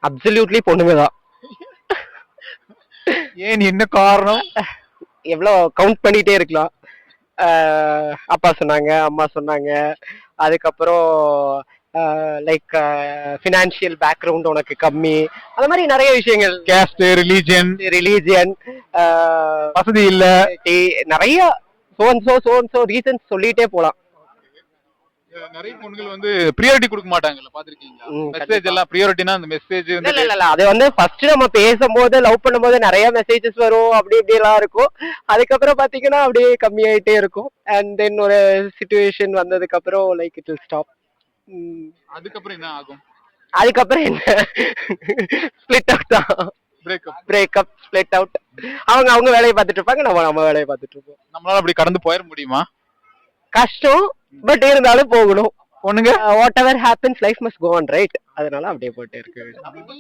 Absolutely பொண்ணுங்க தான். ஏன் என்ன காரணம்? எவ்வளோ கவுண்ட் பண்ணிட்டே இருக்கலாம். அப்பா சொன்னாங்க, அம்மா சொன்னாங்க, அதுக்கப்புறம் லைக் ஃபினான்ஷியல் பேக்ரவுண்ட் உனக்கு கம்மி, அந்த மாதிரி நிறைய விஷயங்கள். கேஸ்ட், ரிலீஜன், ரிலீஜியன், வசதி இல்ல, நிறைய சோ ரீசன்ஸ் சொல்லிட்டே போலாம். நிறைய பொண்ணுகள் வந்து பிரியாரிட்டி கொடுக்க மாட்டாங்கல்ல, பாத்திருக்கீங்களா? மெசேஜ் எல்லாம் பிரியாரிட்டினா அந்த மெசேஜ் இல்ல இல்ல இல்ல, அது வந்து ஃபர்ஸ்ட் நம்ம பேசும்போது லவ் பண்ணும்போது நிறைய மெசேஜஸ் வரும், அப்படி இப்படி எல்லாம் இருக்கும். அதுக்கப்புறம் பாத்தீங்கன்னா அப்படியே கம்மியாயிட்டே இருக்கும். அண்ட் தென் ஒரு சிச்சுவேஷன் வந்ததுக்கு அப்புறம் லைக் இட் வில் ஸ்டாப். அதுக்கப்புறம் என்ன ஆகும்? அதுக்கப்புறம் என்ன, ஸ்பிளிட் அவுட் தான். Breakup, split out. அவங்க அவங்க வேலையை பார்த்துட்டு இருப்பாங்க, நம்ம வேலையை பார்த்துட்டு இருப்போம். நம்மளால அப்படி கடந்து போயிட முடியுமா? கஷ்டம், பட் இருந்தாலும் போகணும். பொண்ணுங்க whatever happens life must go on, right? அதனால அப்படியே போயிட்டே இருக்கு.